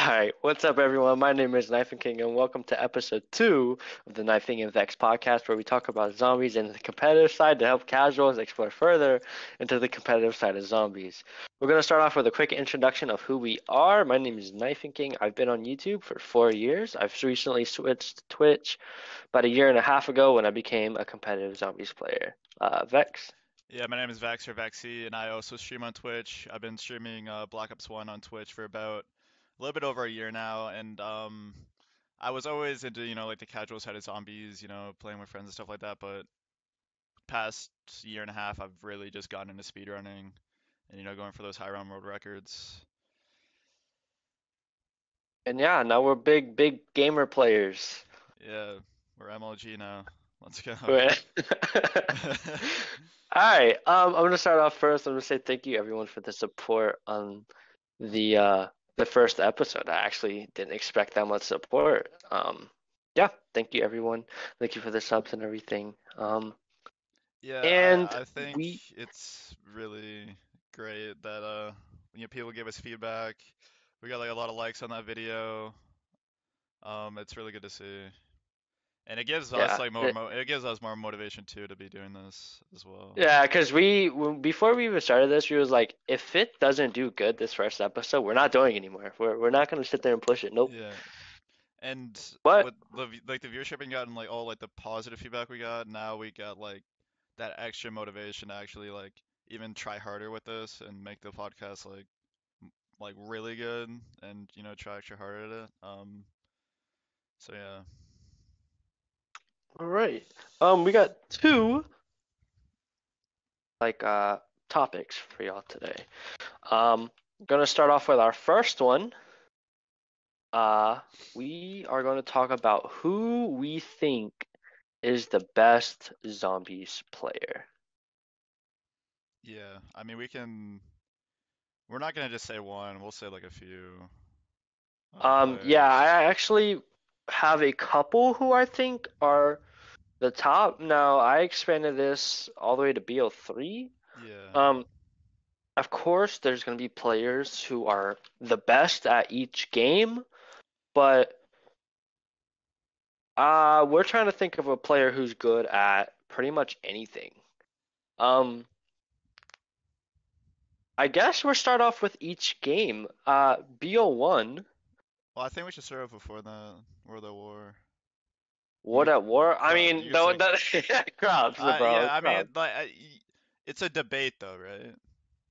Alright, what's up everyone? My name is Knifing King and welcome to episode 2 of the Knifing and Vex podcast where we talk about zombies and the competitive side to help casuals explore further into the competitive side of zombies. We're going to start off with a quick introduction of who we are. My name is Knifing King. I've been on YouTube for 4 years. I've recently switched to Twitch about a year and a half ago when I became a competitive zombies player. Vex? Yeah, my name is Vaxer Vexy, and I also stream on Twitch. I've been streaming Black Ops 1 on Twitch for about a little bit over a year now, and I was always into, like the casual side of zombies, playing with friends and stuff like that, but past year and a half, I've really just gotten into speedrunning and, going for those high round world records. And yeah, now we're big gamer players. Yeah, we're MLG now. Let's go. Right. All right. I'm gonna start off first. I'm gonna say thank you everyone for the support on the uh the first episode. I actually didn't expect that much support. Yeah, thank you everyone. Thank you for the subs and everything. Yeah, And I think we it's really great that people give us feedback. We got like a lot of likes on that video. It's really good to see. And it gives us yeah, like it gives us more motivation too to be doing this as well. yeah, because before we even started this, we was like, if it doesn't do good this first episode, we're not doing it anymore. We're not gonna sit there and push it. Nope. Yeah. And But with the viewership and gotten like all like the positive feedback we got, now we got like that extra motivation to actually like even try harder with this and make the podcast like really good and try extra hard at it. So yeah. all right. We got two like topics for y'all today. Gonna start off with our first one. We are going to talk about who we think is the best zombies player. Yeah, I mean we're not gonna just say one, we'll say like a few Yeah, I players. actually have a couple who I think are the top. Now, I expanded this all the way to BO3. Yeah. Um, of course, there's going to be players who are the best at each game, but we're trying to think of a player who's good at pretty much anything. Um, I guess we'll start off with each game. BO1, Well, I think we should start off before the World at War. What at War? I You mean, could say, Crops, bro, yeah. I mean, Crops. it's a debate though, right?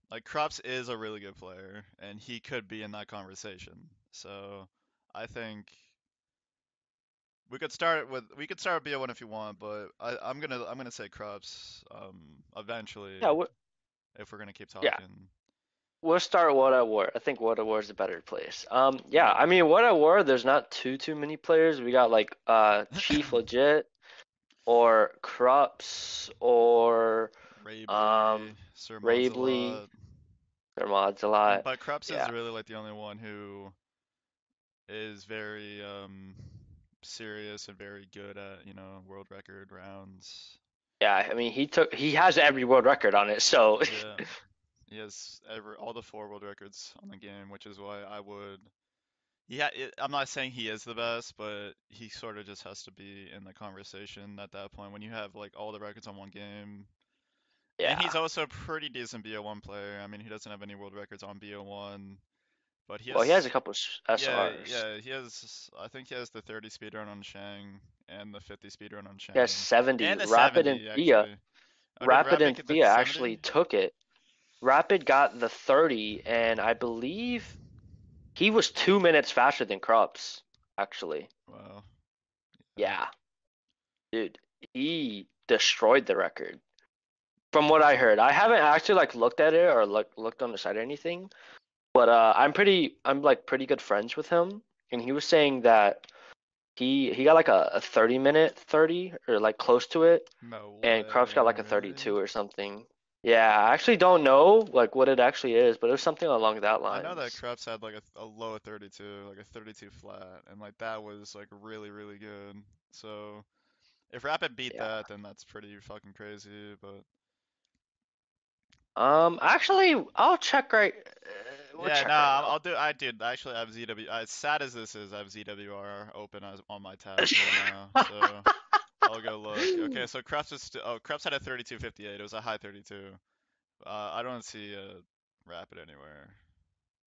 Like Krups is a really good player, and he could be in that conversation. So I think we could start with BO1 if you want, but I'm gonna say Krups eventually Yeah, if we're gonna keep yeah. talking. We'll start What at War. I think What at War is a better place. Yeah. I Yeah. mean, What at War. There's not too many players. We got like Chief Legit or Krups or Rabley, um Sir Mods a Rabley. lot. Their mods a lot. But Krups is Yeah. really like the only one who is very serious and very good at, world record rounds. Yeah. I mean, he has every world record on it. So Yeah. He has all the four world records on the game, which is why I would. Yeah, I'm not saying he is the best, but he sort of just has to be in the conversation at that point when you have like all the records on one game. And he's yeah. also a pretty decent BO1 player. I mean, he doesn't have any world records on BO1, but he Well, he has a has. couple Yeah, SRs. yeah, he has. I think he has the 30 speedrun on Shang and the 50 speedrun on He has Shang, 70. and the Rapid and 70 Thea. actually. Oh, did Rapid Rapid and get the Thea 70? actually took it. Rapid got the 30, and I believe he was 2 minutes faster than Krups, actually. Wow. Yeah. Yeah, dude, he destroyed the record. From what I heard, I haven't actually like looked at it or looked on the site or anything, but I'm like pretty good friends with him, and he was saying that he got like a 30-minute 30 or like close to it, No and Krups got way, like a really? 32 or something. Yeah, I actually don't know like what it actually is, but it was something along that I know that lines. Krebs had like a low of 32, like a 32 flat, and like that was like really, really good. So if Rapid beat Yeah. that, then that's pretty fucking crazy. But Actually, I'll check right. We'll Yeah, no, check right I'll do. I did actually. I have ZW. As sad as this is, I have ZWR open as on my tab here now. now. So I'll go look. Okay, so Krebs is Krebs had a 32.58. It was a high 32. I don't see a Rapid anywhere.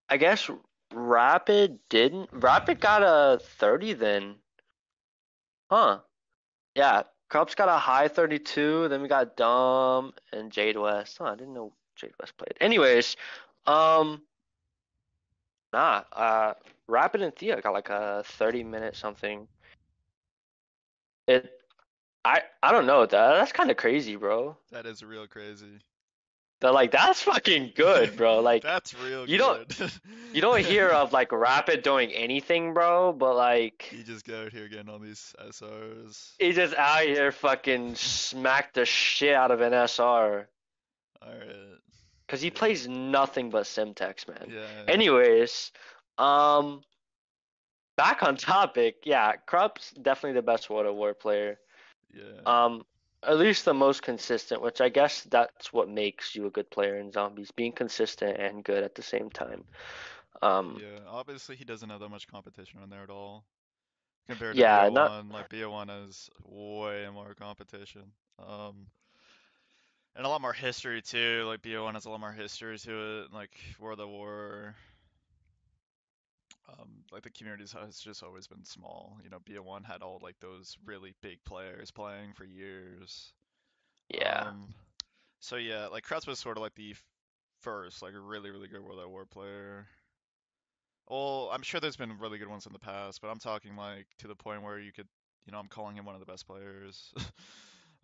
I guess Rapid didn't. Rapid got a 30 then. Huh. Yeah. Cubs got a high 32. Then we got Dom and Jade West. Oh, I didn't know Jade West played. Anyways, um, nah. Rapid and Thea got like a 30-minute something. It. I don't know. That's kind of crazy, bro. That is real crazy. They're like that's fucking good, bro. Like That's real you don't good. you don't hear of like Rapid doing anything, bro. But like You just go out here getting all these SRs. he just out here fucking smacked the shit out of an SR. Alright. Because he Yeah. plays nothing but Simtex, man. Yeah. Anyways, um, back on topic, yeah, Krup's definitely the best World of War player. Yeah. Um, at least the most consistent, which I guess that's what makes you a good player in zombies, being consistent and good at the same time. Um, Yeah. Obviously, he doesn't have that much competition on there at all compared to yeah, not BO1. Like BO1 has way more competition. Um, and a lot more history too. Like BO1 has a lot more history to it. Like World of War, like the communities has just always been small. You know, BO1 had all like those really big players playing for years. yeah. Um, so yeah, like Kretz was sort of like the first, like really, really good World of War player. Well, I'm sure there's been really good ones in the past, but I'm talking like to the point where you could, I'm calling him one of the best players.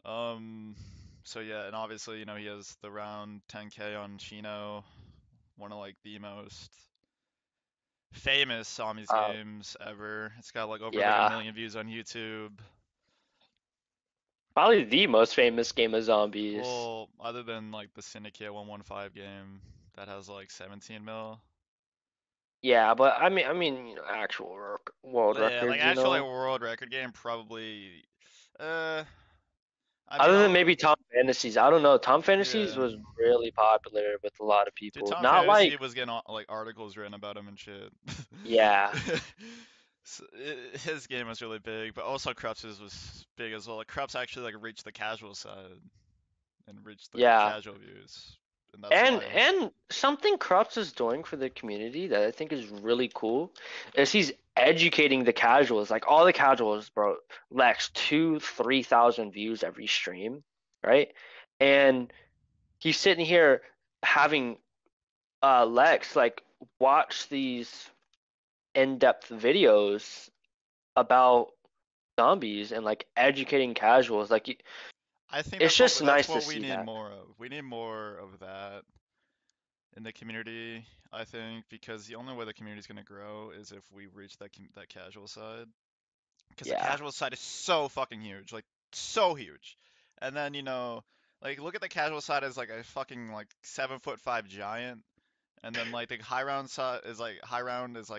Um, so yeah, and obviously, he has the round 10K on Chino, one of like the most famous Zombies Uh, games ever. It's got like over like a yeah. million views on YouTube. Probably the most famous game of zombies. Well, other than like the Syndicate 115 game that has like 17 mil. Yeah, but I mean, actual world But yeah, like records, actually like world record game probably. Uh, I mean, Other than maybe Tom Fantasies, I don't know. Tom Fantasies yeah. was really popular with a lot of Dude, people. Tom Not Fantasy like, was getting like articles written about him and shit. yeah, His game was really big, but also Krups's was big as well. Like Krups actually like reached the casual side and reached the yeah. casual views, and that's And wild. and something Krups is doing for the community that I think is really cool is he's educating the casuals. Like all the casuals, bro, Lex 2, 3,000 views every stream, right? And he's sitting here having Lex like watch these in-depth videos about zombies and like educating casuals. Like I think it's just that's nice to what we see need that. more of. We need more of that in the community. I think because the only way the community is gonna grow is if we reach that casual side. Because the Yeah. casual side is so fucking huge, like so huge. And then like look at the casual side as like a fucking like 7'5" giant, and then like the high round side is like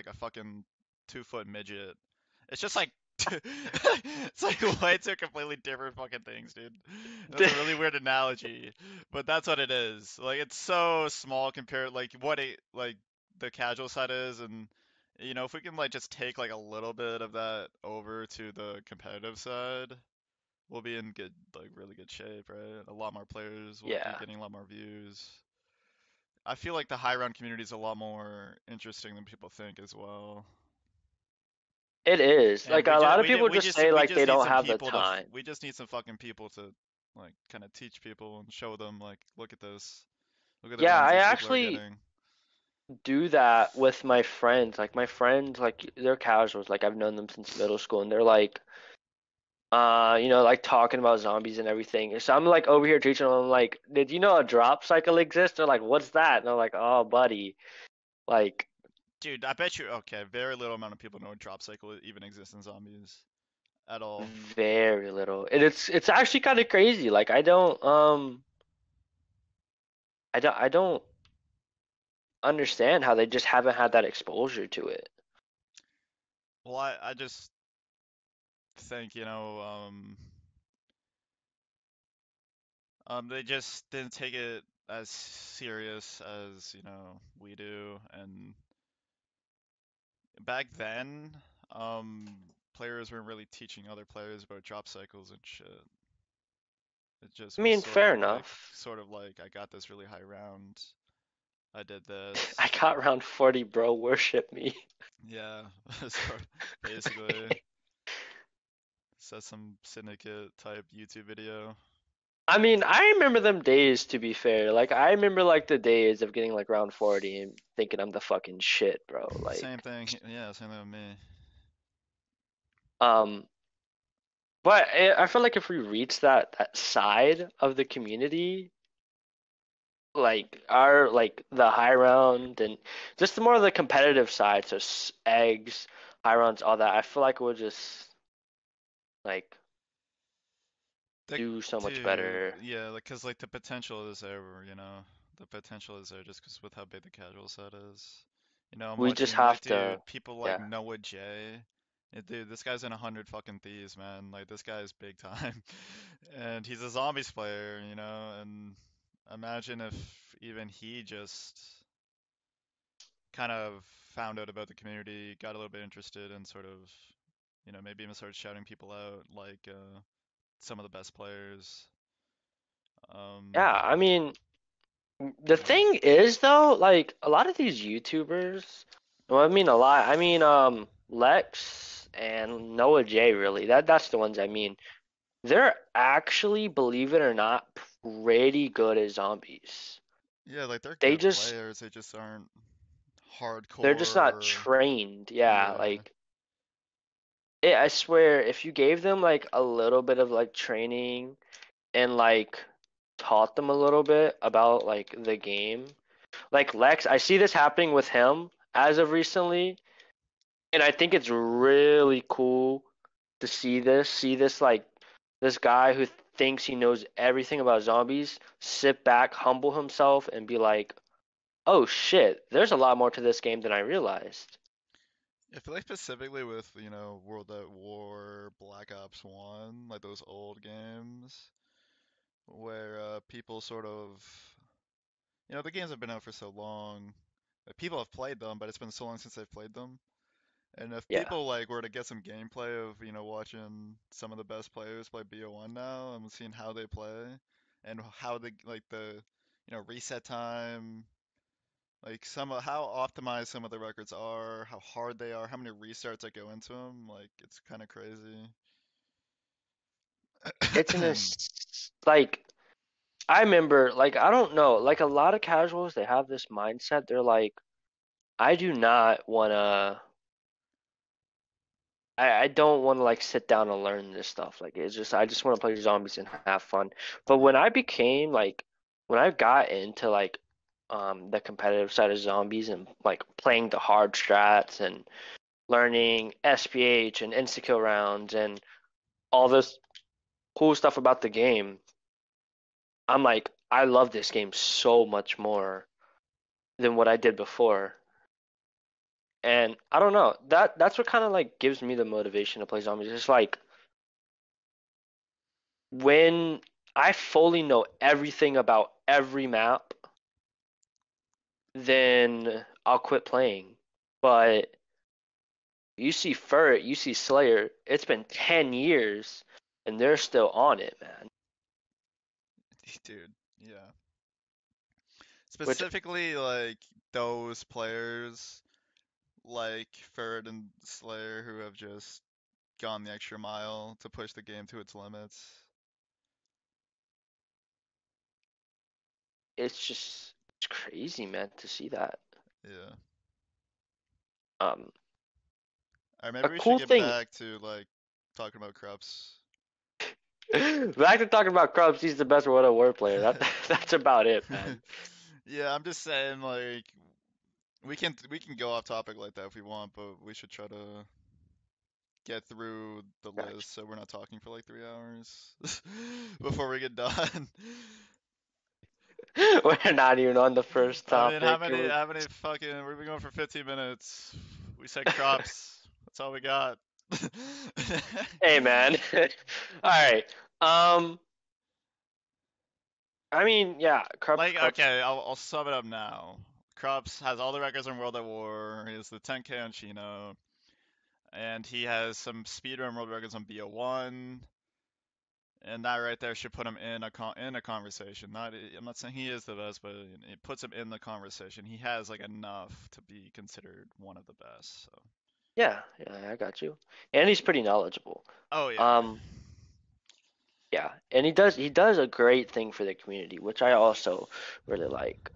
a fucking 2 foot midget. It's just like it's like way two completely different fucking things, dude. That's a really weird analogy, but that's what it is. Like it's so small compared like what a like the casual side is, and if we can like just take like a little bit of that over to the competitive side, we'll be in good, like really good shape, right? A lot more players will be Yeah. getting a lot more views. I feel like the high round community is a lot more interesting than people think as well. It is. And Like a lot of we people we just just say we like they just need don't some have the people time. we just need some fucking people to like kind of teach people and show them like look at this. Look at the Yeah, runs I these people are actually getting. do that with my friends. Like my friends, like they're casuals. Like I've known them since middle school, and they're like, like talking about zombies and everything. So I'm like over here teaching them. I'm like, did you know a drop cycle exists? They're like, what's that? And I'm like, oh, buddy, like Dude, I bet you okay, very little amount of people know drop cycle even exists in zombies at all. very little. And it's actually kind of crazy. Like I don't understand how they just haven't had that exposure to it. Well, I just think, they just didn't take it as serious as, we do. And back then, um, players weren't really teaching other players about drop cycles and shit. It just I was mean, fair enough. sort of like, I got this really high round. I did this. I got round 40, bro. Worship me. Yeah, sort of, basically. Set some syndicate type YouTube video. I mean, I remember them days to be fair. Like I remember like the days of getting like round 40 and thinking I'm the fucking shit, bro. Same Like thing. Yeah, same thing with me. um but I feel like if we reach that side of the community, like our like the high round and just the more of the competitive side, so eggs, high rounds, all that, I feel like we'll just like Like, do so much dude, better. yeah, like, cause like the potential is there. The potential is there just cause with how big the casual set is. I'm We just watching like, have dude, to, people like yeah. Noah J. Dude, this guy's in 100 fucking thieves, man. Like, this guy is big time, and he's a zombies player, and imagine if even he just kind of found out about the community, got a little bit interested, and sort of, maybe even started shouting people out like some of the best players. Um, Yeah, I mean, the yeah. thing is though, like a lot of these YouTubers, well, I mean a lot. I mean, Lex and Noah J. Really, that's the ones I mean. They're actually, believe it or not, pretty good at zombies. Yeah, like they're They good just players, they just aren't they're just not hardcore. trained. Yeah, Yeah. like I swear, if you gave them like a little bit of like training and like taught them a little bit about like the game, like Lex, I see this happening with him as of recently, and I think it's really cool to see this like this guy who thinks he knows everything about zombies sit back, humble himself, and be like, "Oh shit, there's a lot more to this game than I realized." I feel like specifically with, World at War, Black Ops 1, like those old games where people sort of, the games have been out for so long. People have played them, but it's been so long since they've played them. And if Yeah, people like were to get some gameplay of, watching some of the best players play BO1 now and seeing how they play and how they like the, reset time, like some of how optimized some of the records are, how hard they are, how many restarts that go into them, like it's kind of crazy. it's like I remember like I don't know like a lot of casuals they have this mindset they're like I do not wanna I don't want to like sit down and learn this stuff. Like it's just I just want to play zombies and have fun. But when I became like when I got into like the competitive side of zombies and like playing the hard strats and learning SPH and insta-kill rounds and all this cool stuff about the game, I'm like I love this game so much more than what I did before. And I don't know. That's what kind of like gives me the motivation to play zombies. It's like when I fully know everything about every map, then I'll quit playing. But you see Furt, you see Slayer, it's been 10 years and they're still on it, man. Dude, yeah. Which Specifically, like those players like Ferd and Slayer who have just gone the extra mile to push the game to its limits. it's crazy, man, to see that. Yeah. Um, Alright, a maybe we should cool get thing. back to like talking about Krups. Back to talking about Krubs, he's the best World of War player. That's about it, man. Yeah, I'm just saying like we can go off topic like that if we want, but we should try to get through the Gotcha. list so we're not talking for like 3 hours before we get done. We're not even on the first I mean, how topic. many how many fucking we've been going for 15 minutes. We said crops. That's all we got. Hey, man. All right. Um, I mean, yeah, Like, Krups. okay, I'll sum it up now. Krups has all the records in World at War. He has the 10K on Chino, and he has some speedrun world records on BO1. And that right there should put him in a conversation. I'm not saying he is the best, but it puts him in the conversation. He has like enough to be considered one of the best. So. Yeah, yeah, I got you. And he's pretty knowledgeable. Oh yeah. Um, yeah, and he does a great thing for the community, which I also really like.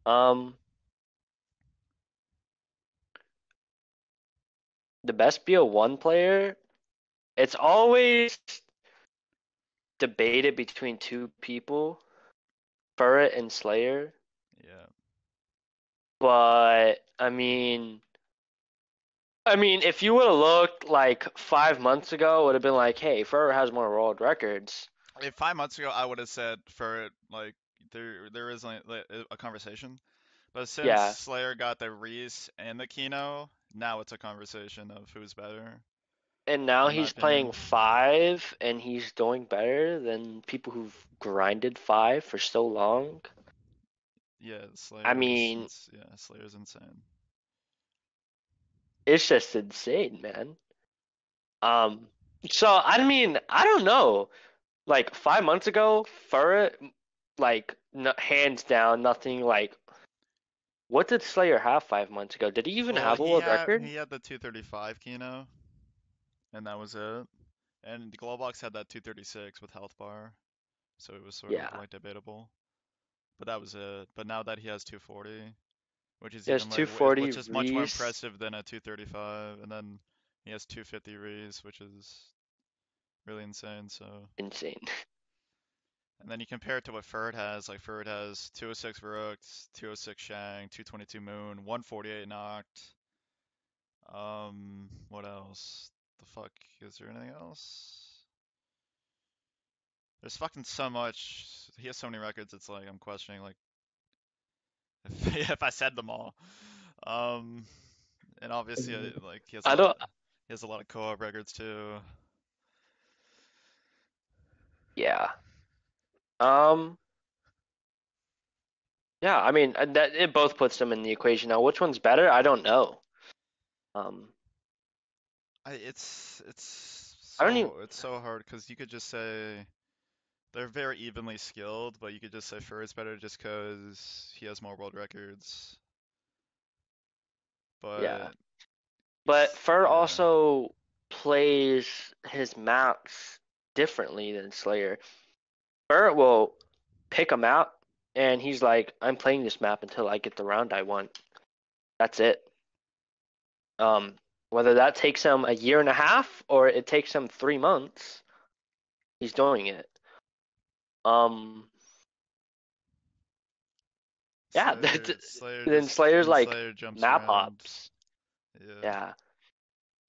Um, the best BO1 player, it's always debated between two people, Furret and Slayer. Yeah. But I mean, if you would have looked like 5 months ago, it would have been like, hey, Furret has more world records. If 5 months ago I would have said for it like there is like a conversation, but since Yeah, Slayer got the Reese and the Kino, now it's a conversation of who's better, and now in my he's opinion. playing five, and he's doing better than people who've grinded five for so long. Yeah, I mean, Slayer's insane. it's just insane, man. Um, so I mean, I don't know. Like 5 months ago, Furret, like no, hands down, nothing like. What did Slayer have 5 months ago? Did he even Well, have a he world had record? he had the 235 Kino, and that was it. And the Glowbox had that 236 with health bar, so it was sort of Yeah, like debatable. But that was it. But now that he has 240, which is he has even like 240 which is much more Reese. impressive than a 235, and then he has 250 Reese, which is really insane. So, Insane. and then you compare it to what Ferd has. Like Ferd has 206 Varooks, 206 Shang, 222 Moon, 148 Noct. What else? The fuck? Is there anything else? There's fucking so much. He has so many records. It's like I'm questioning like if I said them all. Um, and obviously like I don't. he has a lot of co-op records too. Yeah. Um. Yeah. I mean, that it both puts them in the equation. Now, which one's better? I don't know. Um. I don't even. It's so hard because you could just say they're very evenly skilled, but you could just say Fur is better just because he has more world records. Yeah. But But Fur yeah, also plays his maps differently than Slayer. Fur will pick a map, and he's like, "I'm playing this map until I get the round I want." That's it. Um, whether that takes him a year and a half or it takes him 3 months, he's doing it. Um, yeah, then Slayer's like Slayer jumps map around. hops. Yeah, Yeah,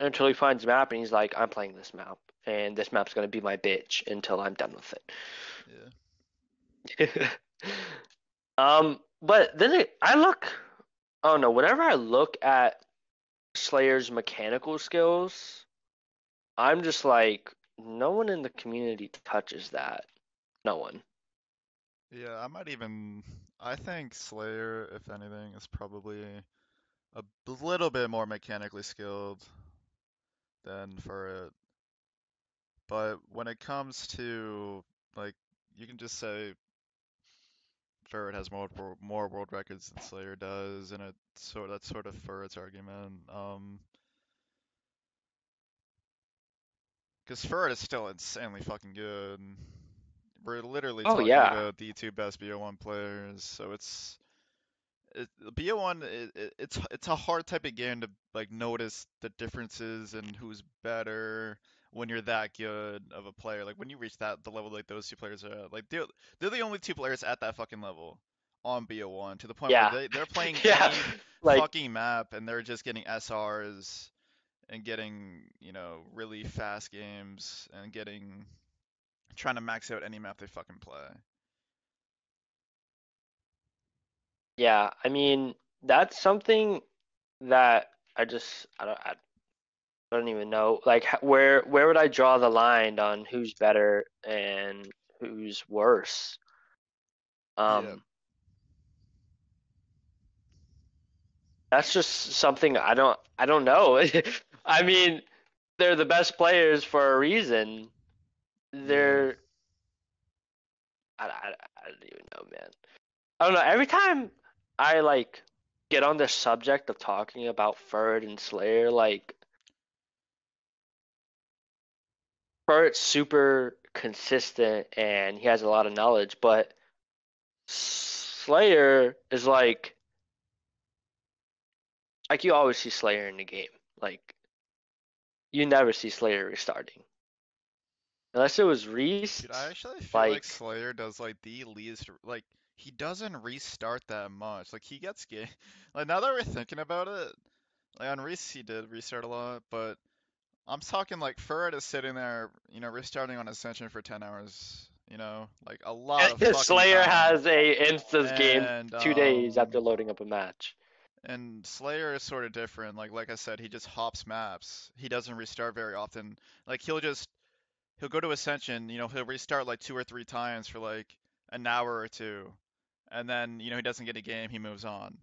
until he finds a map and he's like, I'm playing this map, and this map's gonna be my bitch until I'm done with yeah. it. But then I look. Oh no, whenever I look at Slayer's mechanical skills, I'm just like, no one in the community touches that. No one. Yeah, I might even. I think Slayer, if anything, is probably a little bit more mechanically skilled than Furret. But when it comes to like, you can just say Furret has more world records than Slayer does, and that's sort of Furret's argument. Because Furret is still insanely fucking good. We're literally Oh talking yeah. about the two best BO1 players, so BO1 it's a hard type of game to like notice the differences and who's better when you're that good of a player. Like when you reach the level like those two players are at. Like they're the only two players at that fucking level on BO1 to the point where Yeah. they're playing Yeah. any Like, fucking map and they're just getting SRs and getting, really fast games and getting trying to max out any map they fucking play. yeah, I mean, that's something that I don't even know. Like, where would I draw the line on who's better and who's worse? Yeah. Um, that's just something I don't know. I mean, they're the best players for a reason. Yeah. They're I don't even know, man. I don't know. Every time I like get on the subject of talking about Ferd and Slayer, like Ferd's super consistent and he has a lot of knowledge, but Slayer is like you always see Slayer in the game. Like you never see Slayer restarting. Unless it was Reese, Dude, I actually feel like like Slayer does like the least like he doesn't restart that much. Like he gets game like now that we're thinking about it, like on Reese he did restart a lot, but I'm talking like Furret is sitting there, restarting on Ascension for 10 hours, like a lot of fucking Slayer time. has a instance game And 2 days um after loading up a match. and Slayer is sort of different. Like I said, he just hops maps. He doesn't restart very often. Like he'll go to Ascension, he'll restart like 2 or 3 times for like an hour or two, and then he doesn't get a game, he moves on.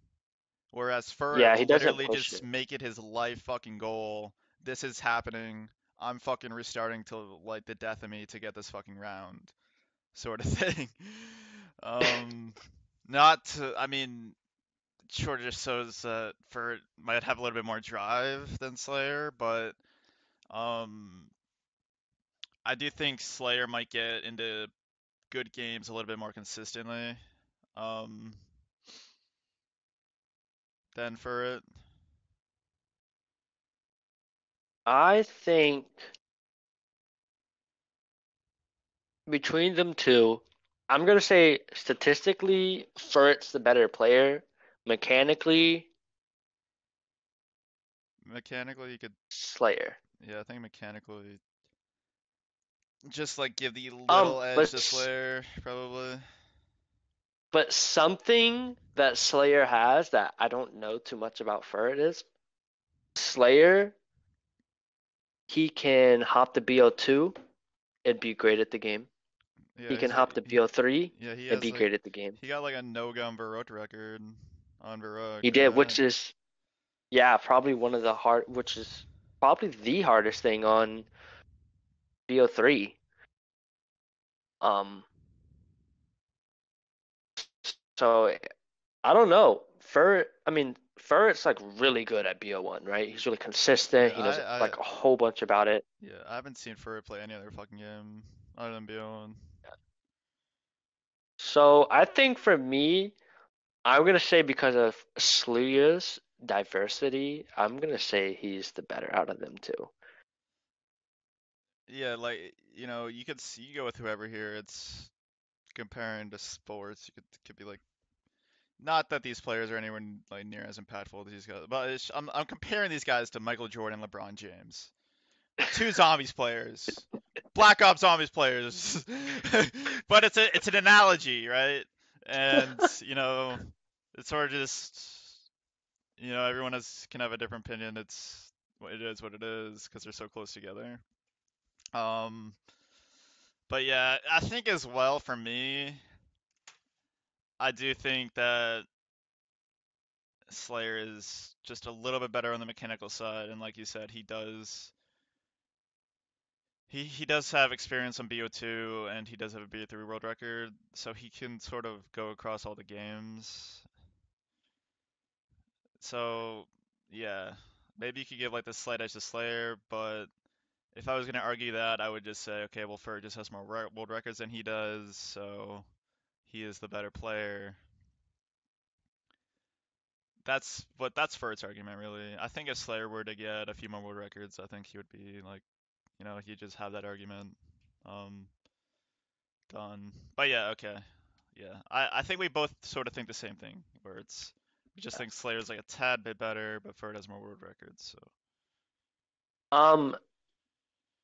Whereas Furret Yeah, he will doesn't literally push just it. make it his life fucking goal. This is happening. I'm fucking restarting till like the death of me to get this fucking round, sort of thing. Um, not to, I mean, sure just shows that Furret might have a little bit more drive than Slayer, but um, I do think Slayer might get into good games a little bit more consistently um, than Furret. I think between them two, I'm gonna say statistically, Furt's the better player. Mechanically, Mechanically, you could, Slayer. yeah, I think mechanically, just like give the little edge to But Slayer, probably. but something that Slayer has that I don't know too much about Furt is Slayer. He can hop the BO2 and be great at the game. He Yeah, can hop the BO3 yeah, he and has be like great at the game. he got like a no gun Varrote record on Varrote, He did, right? which is yeah, probably one of the hard, which is probably the hardest thing on BO3. Um, so I don't know. I mean, Furret's like really good at BO1, right? He's really consistent. Yeah, He knows like a whole bunch about it. I haven't seen Furret play any other fucking game other than BO1. So I think for me, I'm gonna say because of Slayer's diversity, I'm gonna say he's the better out of them two. Yeah, like you could see you go with whoever here. It's comparing to sports. You could be like, not that these players are anywhere like near as impactful as these guys, but I'm comparing these guys to Michael Jordan, LeBron James, two zombies players, Black Ops zombies players. But it's an analogy, right? And it's sort of just everyone can have a different opinion. It is what it is because they're so close together. Um, but yeah, I think as well for me, I do think that Slayer is just a little bit better on the mechanical side, and like you said, he does have experience on BO2, and he does have a BO3 world record, so he can sort of go across all the games. So yeah, maybe you could give like the slight edge to Slayer, but if I was gonna argue that, I would just say, okay, well, Fur just has more world records than he does, so he is the better player. That's Furt's argument, really. I think if Slayer were to get a few more world records, I think he would be like, he'd just have that argument um done. But yeah, okay. Yeah. I think we both sort of think the same thing, where we just think Slayer's like a tad bit better, but Furt has more world records, so Um,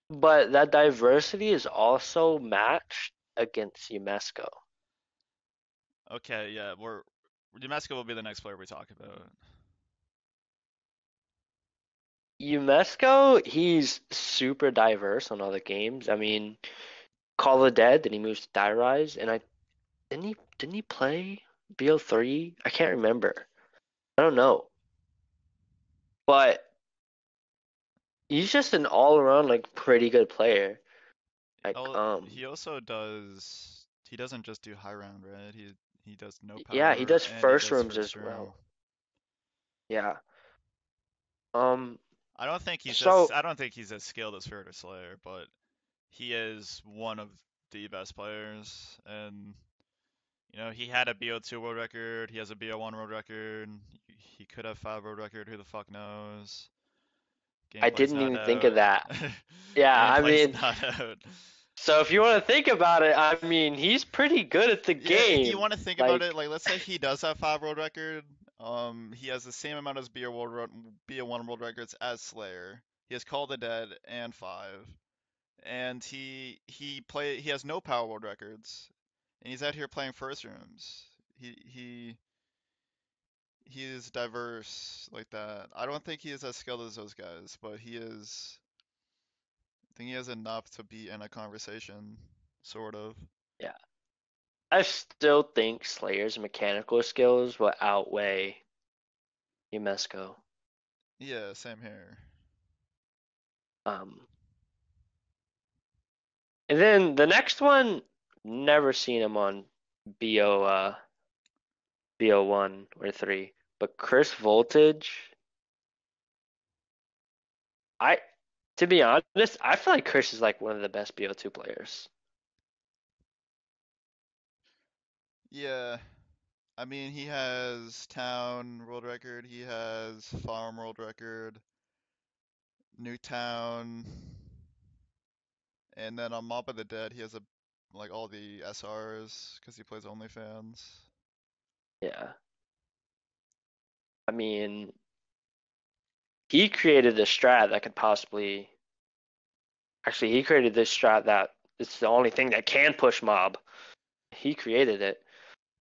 but that diversity is also matched against UNESCO. okay, yeah, Damasco will be the next player we talk about. UNESCO, he's super diverse on other games. I mean, Call of the Dead, then he moves to Die Rise, and I didn't he didn't he play BO3? I can't remember. I don't know. But he's just an all around like pretty good player. Like Oh, he also does. He doesn't just do high round, right? He does no yeah, he power does and he first does rooms first as room. well. Yeah. Um I don't think he's as so I don't think he's as skilled as Spirit or Slayer, but he is one of the best players. And he had a BO2 world record. He has a BO1 world record. He could have 5 world record. Who the fuck knows? I Gameplay's didn't not even think of out. that. Yeah, I Gameplay's mean, not out. so if you want to think about it, I mean, he's pretty good at the Yeah, if you game. want to think about it, Like, like let's say he does have 5 world record, he has the same amount as BO1 world records as Slayer. He has Call the Dead and 5, and he has no power world records, and he's out here playing first rooms. He is diverse like that. I don't think he is as skilled as those guys, but I think he has enough to be in a conversation, sort of. yeah, I still think Slayer's mechanical skills will outweigh Yumesco. Yeah, same here. Um, and then the next one, never seen him on BO1 or 3, but Chris Voltage. I, to be honest, I feel like Chris is like one of the best BO2 players. Yeah, I mean, he has town world record, he has farm world record, Newtown, and then on Mob of the Dead, he has like all the SRs because he plays OnlyFans. Yeah, I mean, he created a strat that could possibly. Actually, he created this strat that it's the only thing that can push mob. He created it.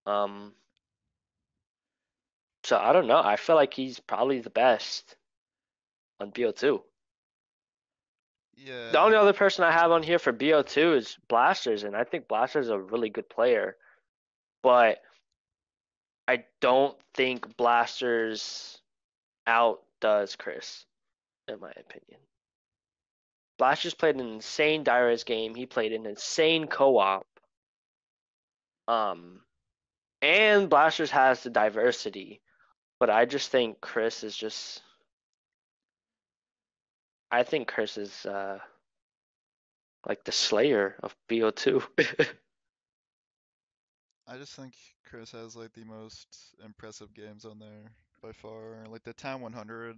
Um, so I don't know. I feel like he's probably the best on BO2. The Yeah, only other person I have on here for BO2 is Blasters, and I think Blasters is a really good player, but I don't think Blasters outdoes Chris, in my opinion. Blasters played an insane Dyrus game. He played an insane co-op. Um, and Blasters has the diversity, but I just think Chris is just. I think Chris is like the Slayer of BO2. I just think Chris has like the most impressive games on there by far. Like the Town 100,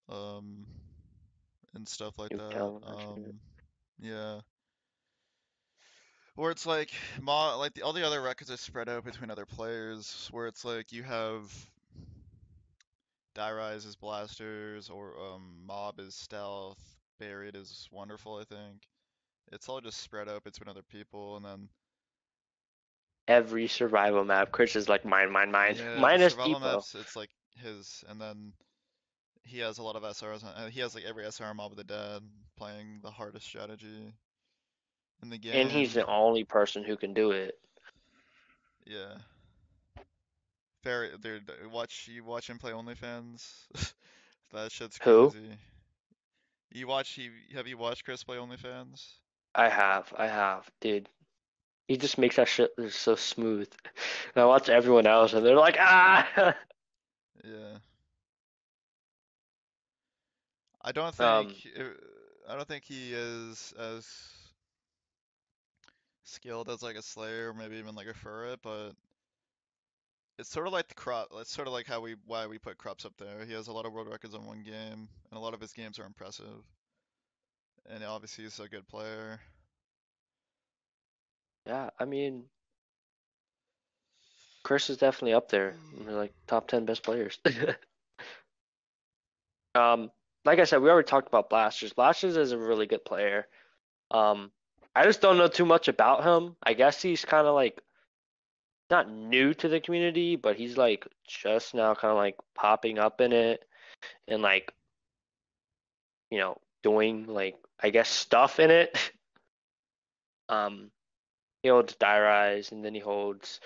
um, and stuff like that. Newtown 100. Yeah. Where it's like all the other records are spread out between other players, where it's like you have Die Rise is Blasters or Mob is Stealth, Buried is Wonderful, I think. It's all just spread out between other people, and then Every survival map, Chris is like mine, mine, mine. yeah, the Minus survival Depot. maps, it's like his, and then he has a lot of SRs. He has like every SR Mob of the Dead playing the hardest strategy in the And he's game. the only person who can do it. Yeah. Very, dude, watch him play OnlyFans. That shit's Who? crazy. Have you watched Chris play OnlyFans? I have, dude. He just makes that shit so smooth. And I watch everyone else and they're like, ah! Yeah. I don't think um, I don't think he is as skilled as like a Slayer or maybe even like a Furret, but it's sort of like the crop. It's sort of like why we put Crops up there. He has a lot of world records on one game, and a lot of his games are impressive. And obviously he's a good player. yeah, I mean, Chris is definitely up there. Like top 10 best players. Um, like I said, we already talked about Blasters. Blasters is a really good player. Um, I just don't know too much about him. I guess he's kind of like not new to the community, but he's like just now kind of like popping up in it and like, doing like I guess stuff in it. Um, He holds Die Rise, and then he holds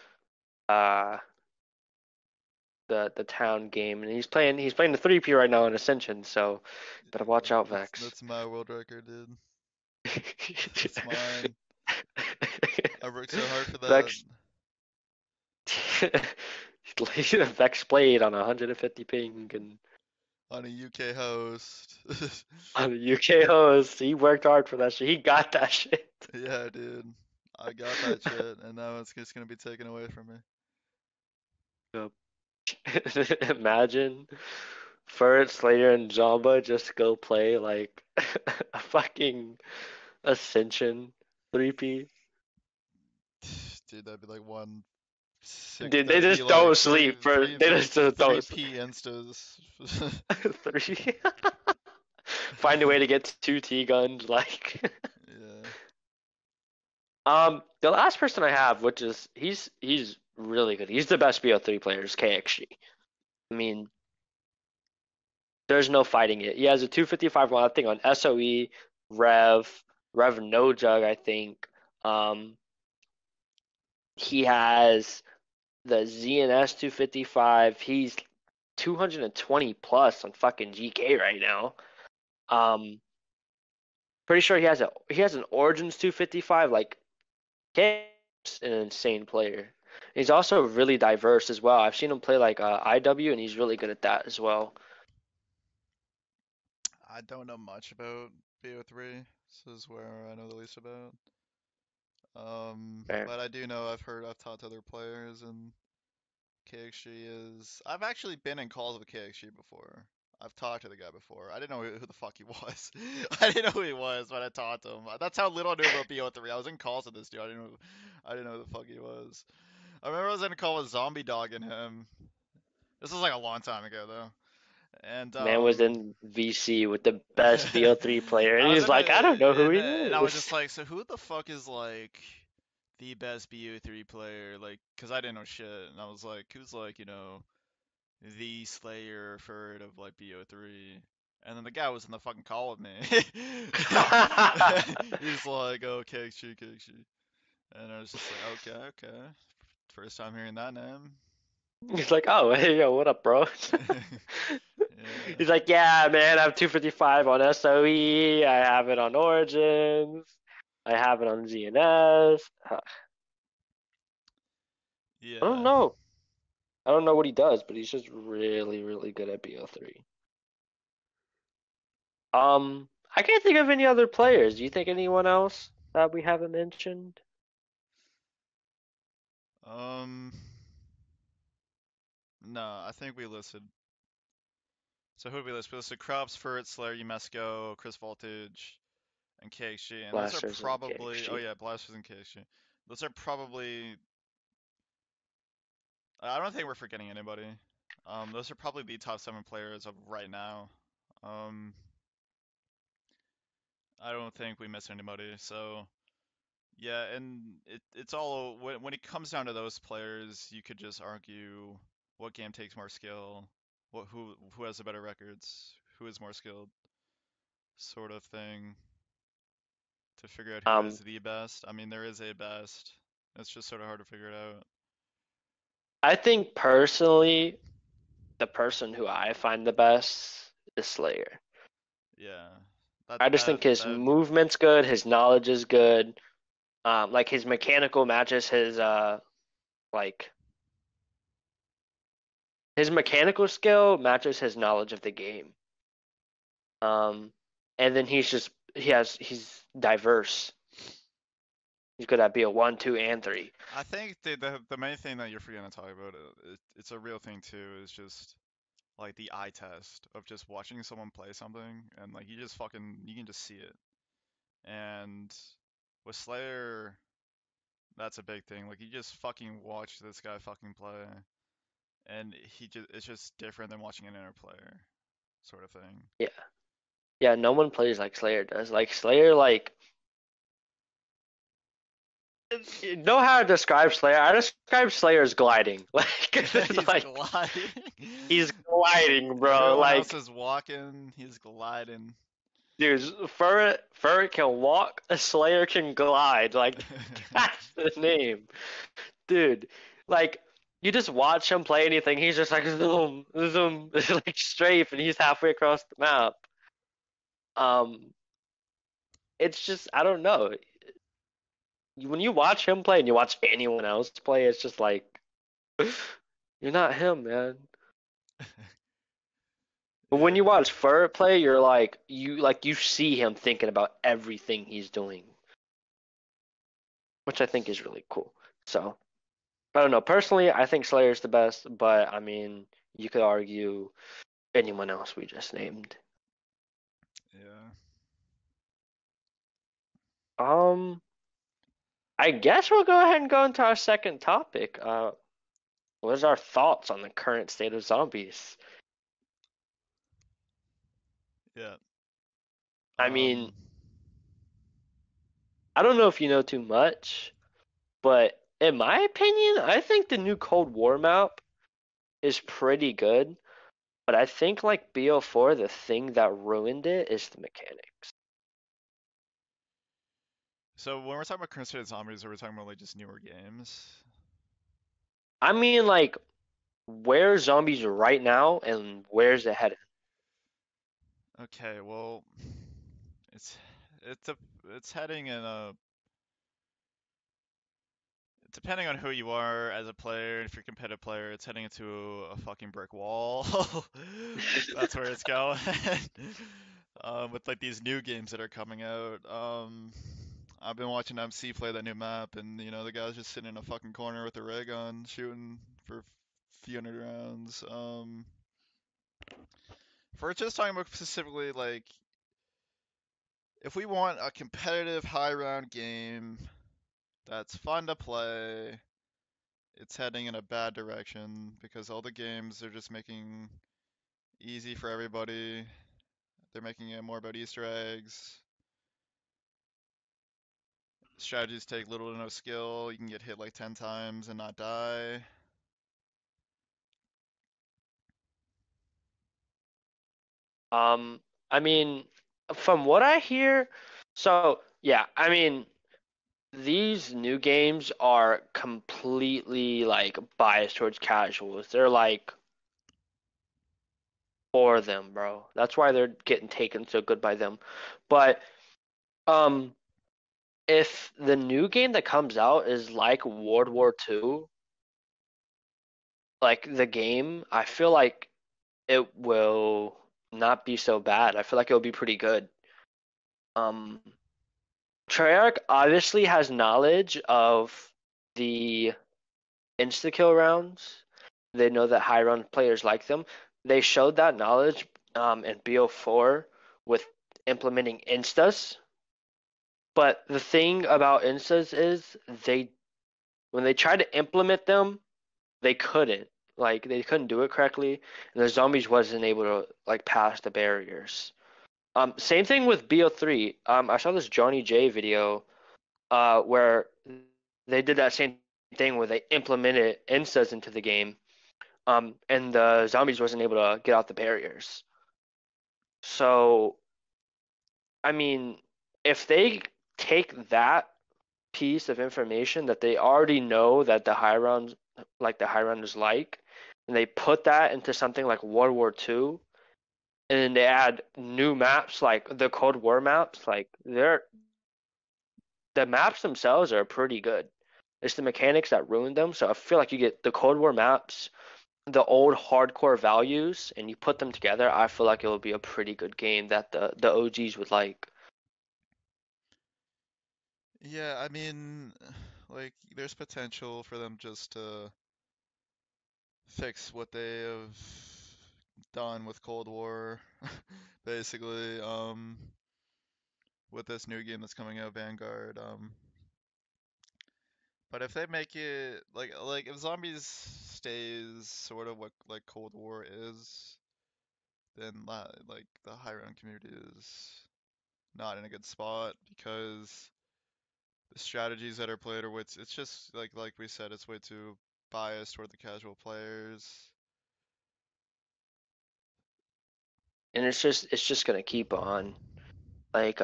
uh the town game, and he's playing the 3P right now in Ascension, so better watch out, Vex. That's my world record, dude. That's mine. I worked so hard for that. Vex Vex played on 150 ping and On a UK host. on the UK host. He worked hard for that shit. He got that shit. Yeah, dude. I got that shit, and now it's just gonna be taken away from me. Imagine Ferret, Slayer, and Jamba just go play like a fucking Ascension 3P. Dude, that'd be like one sick. Dude, they That'd be just like don't sleep for they just don't three sleep. P instas. Three. Find a way to get 2 T guns, like. Yeah. The last person I have, which is he's really good. He's the best BO3 player, is KXG. I mean, there's no fighting it. He has a 255 I think on SOE, Rev no jug, I think. He has the ZNS 255. He's 220 plus on fucking GK right now. Pretty sure he has an Origins 255. Like, K's an insane player. He's also really diverse as well. I've seen him play like IW, and he's really good at that as well. I don't know much about BO3. This is where I know the least about. Fair. But I do know I've talked to other players, and KXG is. I've actually been in calls with KXG before. I've talked to the guy before. I didn't know who the fuck he was. I didn't know who he was, but I talked to him. That's how little I knew about BO3. I was in calls with this dude. I didn't know who the fuck he was. I remember I was in a call with Zombie Dog and him. This was like a long time ago though. And Man was in VC with the best BO3 player, and I was he's in like, I don't know who he and I was is. just like, so who the fuck is like the best BO3 player? Like, cause I didn't know shit, and I was like, who's like, the Slayer third of like BO3? And then the guy was in the fucking call with me. He's like, oh, KXG, KXG. And I was just like, okay. First time hearing that name. He's like, oh, hey, yo, what up, bro? Yeah. He's like, yeah, man, I have 255 on SOE. I have it on Origins. I have it on ZNS. I don't Yeah. know. I don't know what he does, but he's just really, really good at BO3. I can't think of any other players. Do you think anyone else that we haven't mentioned? Um, no, I think we listed. So who did we list? We listed Krups, Furt, Slayer, Umesco, Chris Voltage, and KXG. And those are Blasters and probably, oh KXG. yeah, Blasters and KXG. Those are probably, I don't think we're forgetting anybody. Those are probably the top 7 players of right now. I don't think we missed anybody. So yeah, and it's all when it comes down to those players, you could just argue what game takes more skill, who has the better records, who is more skilled, sort of thing, to figure out who Um, is the best. I mean, there is a best. It's just sort of hard to figure it out. I think personally, the person who I find the best is Slayer. Yeah, that I just that think his that movement's good, his knowledge is good. Like his mechanical matches his like his mechanical skill matches his knowledge of the game. Um, and then he's diverse. He's good at BO1, 2, and 3. I think the main thing that you're forgetting to talk about, it's a real thing too, is just like the eye test of just watching someone play something and like you can just see it. And with Slayer, that's a big thing. Like you just fucking watch this guy fucking play, and it's just different than watching an inner player, sort of thing. Yeah. Yeah, no one plays like Slayer does. Like Slayer, like you know how to describe Slayer? I describe Slayer as gliding. Like it's He's like gliding. he's gliding, bro. Everyone else Like is walking. He's gliding. Dude, Furret can walk, a Slayer can glide. Like that's the name, dude. Like you just watch him play anything, he's just like zoom, zoom, like strafe, and he's halfway across the map. Um, it's just I don't know. When you watch him play and you watch anyone else play, it's just like you're not him, man. But when you Yeah, watch Furret play, you're like you see him thinking about everything he's doing, which I think is really cool. So I don't know. Personally, I think Slayer's the best, but I mean, you could argue anyone else we just named. yeah. Um, I guess we'll go ahead and go into our second topic. What is our thoughts on the current state of zombies? Yeah. I mean, Um, I don't know if you know too much, but in my opinion, I think the new Cold War map is pretty good. But I think like BO4, the thing that ruined it is the mechanics. so when we're talking about current state of zombies, are we talking about like just newer games? I mean, like, where's zombies right now and where's it headed? Okay, well, it's it's a it's heading in a depending on who you are as a player, if you're a competitive player, it's heading into a fucking brick wall. That's where it's going. With like these new games that are coming out. I've been watching MC play that new map, and the guy's just sitting in a fucking corner with a ray gun, shooting for a few hundred rounds. For just talking about specifically like if we want a competitive high round game that's fun to play, it's heading in a bad direction because all the games are just making easy for everybody. They're making it more about Easter eggs. Strategies take little to no skill. You can get hit like 10 times and not die. Um, I mean, from what I hear, so yeah, I mean, these new games are completely like biased towards casuals. They're like for them, bro. That's why they're getting taken so good by them. But um, if the new game that comes out is like World War II, like the game, I feel like it will not be so bad. I feel like it'll be pretty good. Um, Treyarch obviously has knowledge of the insta kill rounds. They know that high round players like them. They showed that knowledge in BO4 with implementing instas. But the thing about instas is they when they tried to implement them, they couldn't. Like they couldn't do it correctly, and the zombies wasn't able to like pass the barriers. Same thing with BO3. I saw this Johnny J video where they did that same thing where they implemented instas into the game, and the zombies wasn't able to get out the barriers. So, I mean, if they take that piece of information that they already know that the high rounders like, and they put that into something like World War II, and then they add new maps like the Cold War maps, like the maps themselves are pretty good. It's the mechanics that ruined them. So I feel like you get the Cold War maps, the old hardcore values, and you put them together. I feel like it will be a pretty good game that the OGs would like. Yeah, I mean, like, there's potential for them just to fix what they have done with Cold War, basically, with this new game that's coming out, Vanguard. But if they make it like if Zombies stays sort of what like Cold War is, then like the high round community is not in a good spot because the strategies that are played are it's just like we said, it's way too biased toward the casual players. And it's just gonna keep on. Like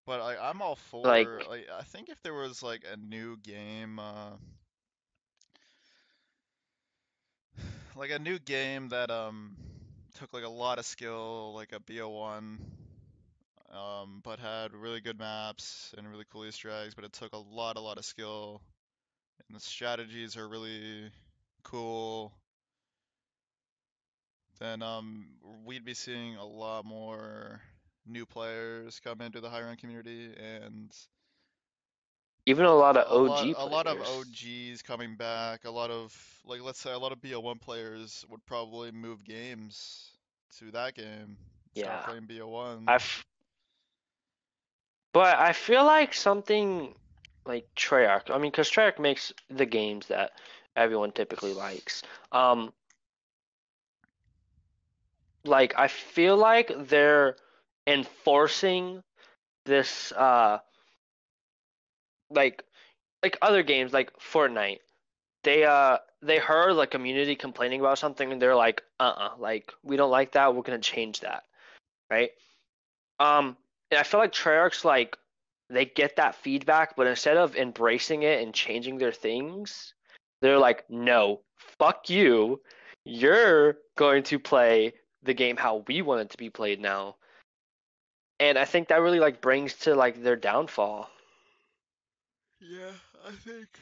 But I'm all for like like I think if there was like a new game, like a new game that took like a lot of skill, like a BO1, but had really good maps and really cool Easter eggs, but it took a lot of skill, and the strategies are really cool, then we'd be seeing a lot more new players come into the high rank community and even a lot of a lot OG a lot of players. OGs coming back, a lot of like let's say a lot of BO1 players would probably move games to that game, start Yeah. playing BO1. I But I feel like something like Treyarch. I mean, because Treyarch makes the games that everyone typically likes. Um, like I feel like they're enforcing this, like other games like Fortnite. They heard like community complaining about something and they're like, like we don't like that. We're gonna change that, right? Um, and I feel like Treyarch's like they get that feedback, but instead of embracing it and changing their things, they're like, no, fuck you. You're going to play the game how we want it to be played now. And I think that really like brings to like their downfall. Yeah, I think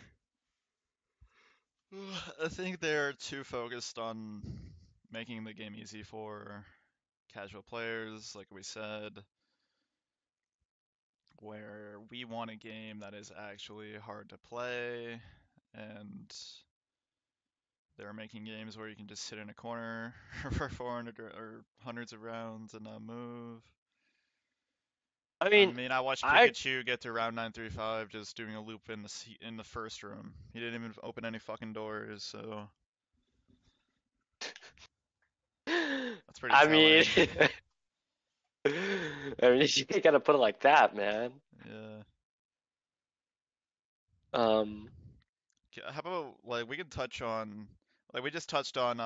I think they're too focused on making the game easy for casual players, like we said, where we want a game that is actually hard to play, and they're making games where you can just sit in a corner for 400 or hundreds of rounds and not move. I I mean, mean, I watched I Pikachu get to round 935 just doing a loop in in the first room. He didn't even open any fucking doors, so that's pretty I mean, telling. I mean, you gotta put it like that, man. Yeah. Um, How about like we can touch on like we just touched on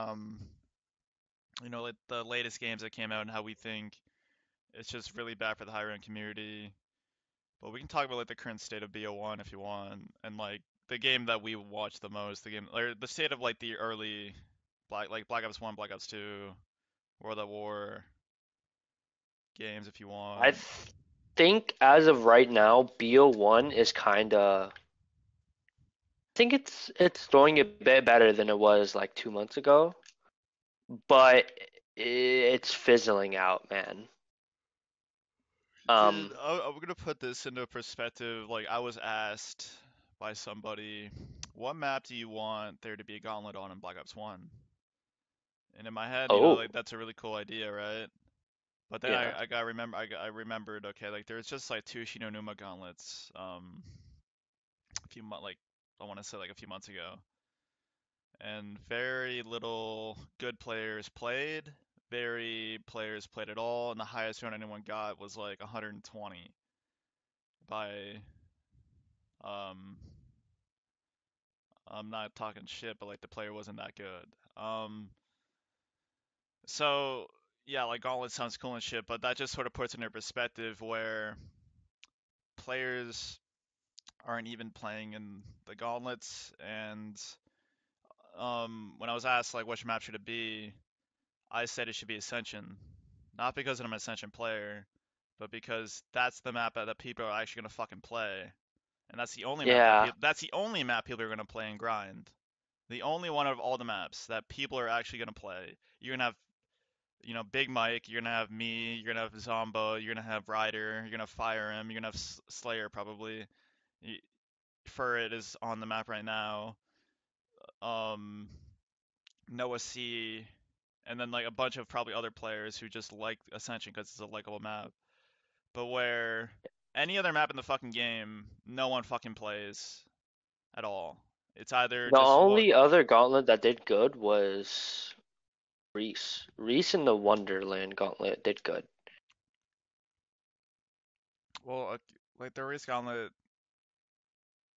like the latest games that came out and how we think it's just really bad for the higher end community. But we can talk about like the current state of BO1 if you want, and like the game that we watch the most, the game or the state of like the early Black Ops 1, Black Ops 2, World at War games if you I want. think as of right now, BO1 is kind of. I think it's doing a bit better than it was like 2 months ago, but it's fizzling out, man. Dude, Um, I'm gonna put this into perspective. Like I was asked by somebody, what map do you want there to be a gauntlet on in Black Ops 1? And in my head, oh, like that's a really cool idea, right? But then yeah. I remembered, okay, like there's just like two Shinonuma gauntlets, a few months, like I want to say like a few months ago, and very little good players played. Very players played at all, and the highest round anyone got was like 120 by, um, I'm not talking shit, but like the player wasn't that good. So yeah, like Gauntlet sounds cool and shit, but that just sort of puts it in perspective where players aren't even playing in the gauntlets. And when I was asked like which map should it be, I said it should be Ascension, not because I'm an Ascension player, but because that's the map that people are actually gonna fucking play, and Yeah. that's the only map people are gonna play and grind. The only one of all the maps that people are actually gonna play. You're gonna have Big Mike, you're gonna have me, you're gonna have Zombo, you're gonna have Ryder, you're gonna have Fire Emblem, you're gonna have Slayer probably. Furret is on the map right now. Um, Noah C, and then like a bunch of probably other players who just like Ascension because it's a likable map. But where any other map in the fucking game, no one fucking plays at all. It's either The just what. only other gauntlet that did good was Reese. Reese in the Wonderland gauntlet did good. Well, like the Race Gauntlet,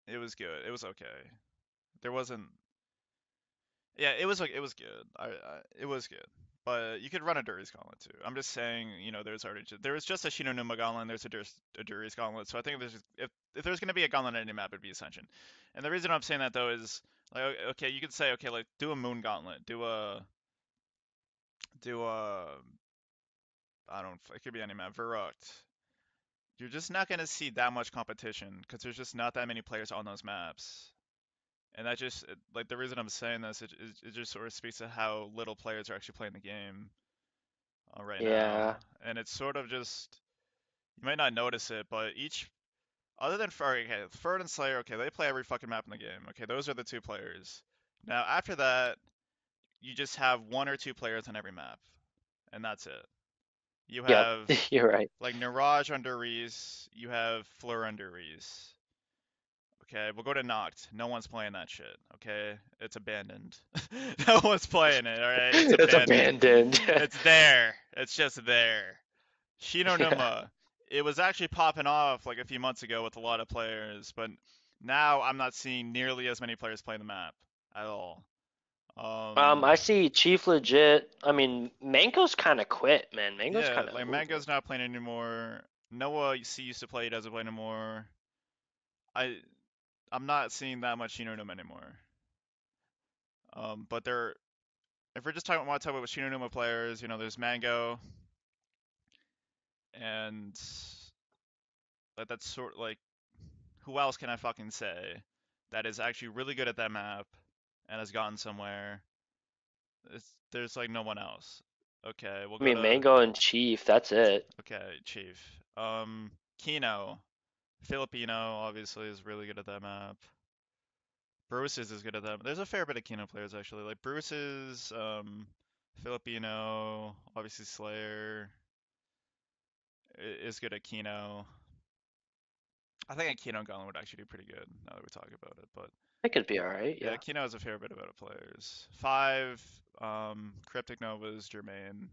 it was good. It was okay. There wasn't. Yeah, it was like it was good. It was good. But you could run a Duri's Gauntlet too. I'm just saying, there was just a Shinonuma Gauntlet, and there's a Duri's Gauntlet. So I think if there's gonna be a Gauntlet on any map, it'd be Ascension. And the reason I'm saying that though is like okay, you could say okay, like do a Moon Gauntlet, do a I don't it could be any map, Verrucht. You're just not gonna see that much competition because there's just not that many players on those maps. And that just like the reason I'm saying this, it just sort of speaks to how little players are actually playing the game right now. Yeah. And it's sort of just you might not notice it, but each other than okay, Ferd and Slayer, okay, they play every fucking map in the game. Okay, those are the two players. Now after that, you just have one or two players on every map, and that's it. You Yep. have You're right. like Mirage under Reese, you have Fleur under Reese. Okay, we'll go to Noct. No one's playing that shit. Okay, it's abandoned. No one's playing it. All right, it's It's abandoned. abandoned. It's there. It's just there. Yeah. Shinonuma, it was actually popping off like a few months ago with a lot of players, but now I'm not seeing nearly as many players playing the map at all. I see Chief legit. I mean, Mango's kind of quit, man. Mango's Yeah, kind of like over. Mango's not playing anymore. Noah, you see, used to play, doesn't play anymore. I I'm not seeing that much Shinonuma anymore. But if we're just want to talk about Shinonuma players, there's Mango, and that's sort like who else can I fucking say that is actually really good at that map and has gotten somewhere? There's like no one else. Okay, we'll I go mean, to Mango and Chief, that's it. okay, Chief. Kino, Filipino obviously is really good at that map. Bruce is good at that. There's a fair bit of Kino players actually. Like Bruce is Filipino, obviously Slayer is good at Kino. I think a Kino Gauntlet would actually do pretty good now that we talk about it. But I could be all right. yeah, Yeah. Kino has a fair bit of other players. Five, Cryptic Nova's Jermaine.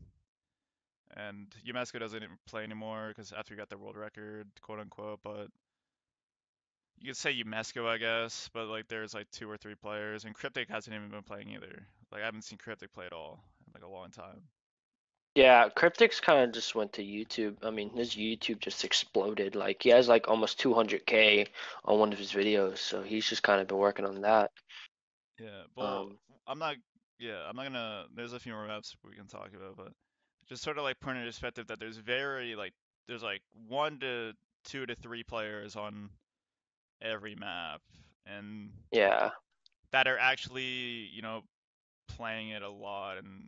And Umasco doesn't even play anymore because after he got the world record, quote unquote. But you could say Umasco, I guess. But like, there's like two or three players, and Cryptic hasn't even been playing either. Like, I haven't seen Cryptic play at all in like a long time. Yeah, Cryptic's kind of just went to YouTube. I mean, his YouTube just exploded. Like he has like almost 200K on one of his videos, so he's just kind of been working on that. Yeah, well, Um, I'm not. Yeah, I'm not gonna. There's a few more maps we can talk about, but just sort of like put in perspective that there's like 1 to 2 to 3 players on every map, and yeah, that are actually playing it a lot and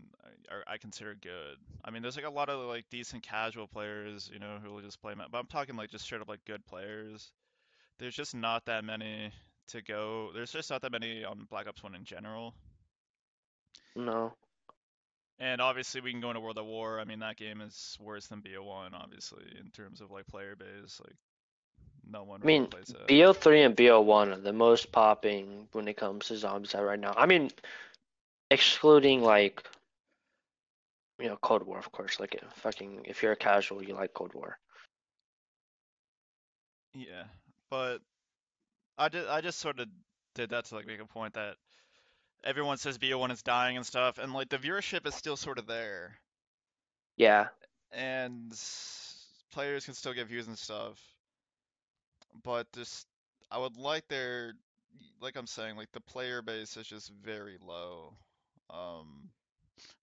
I consider good. I mean, there's like a lot of like decent casual players, who will just play map, but I'm talking like just straight up like good players. There's just not that many to go. There's just not that many on Black Ops 1 in general. no. And obviously we can go into World at War. I mean, that game is worse than BO1, obviously, in terms of like player base. Like no one I really mean, plays that. BO3 and BO1 are the most popping when it comes to zombies right now. I mean, excluding like, Cold War, of course. Like, fucking, if you're a casual, you like Cold War. Yeah. But I just sort of did that to like make a point that everyone says BO1 is dying and stuff, and like the viewership is still sort of there, Yeah, and players can still get views and stuff. But just I would like like I'm saying, like the player base is just very low. Um,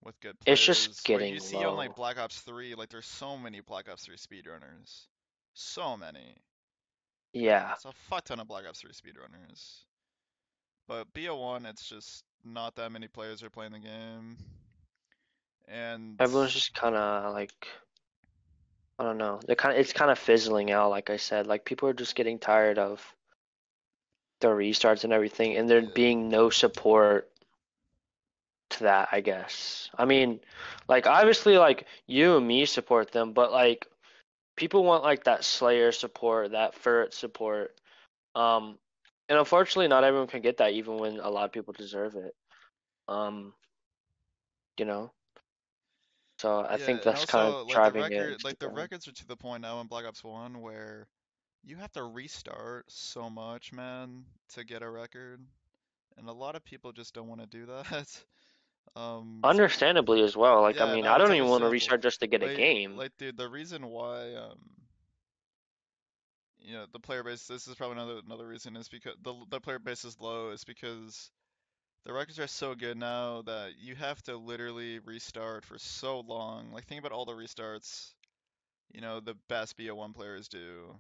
with good it's just players, where you getting see on like low. Black Ops 3, like there's so many Black Ops 3 speedrunners, so many. Yeah, It's a fuck ton of Black Ops 3 speedrunners. But BO1, it's just not that many players are playing the game. And everyone's just kind of like, I don't know. It's kind of fizzling out, like I said. Like people are just getting tired of the restarts and everything, and there yeah, being no support to that, I guess. I mean, like obviously like you and me support them, but like people want like that Slayer support, that Ferret support. Um, and unfortunately not everyone can get that even when a lot of people deserve it. Um, you know. So I yeah, think and that's kind of also like driving it into the the ground. records are to the point now in Black Ops 1 where you have to restart so much, man, to get a record. And a lot of people just don't want to do that. So Understandably as well. Like, I yeah, mean, no, I it's don't even want to understandable. restart just to get a game. Dude, the reason why the player base. This is probably another reason is because the player base is low is because the records are so good now that you have to literally restart for so long. Like think about all the restarts, the best BO1 players do.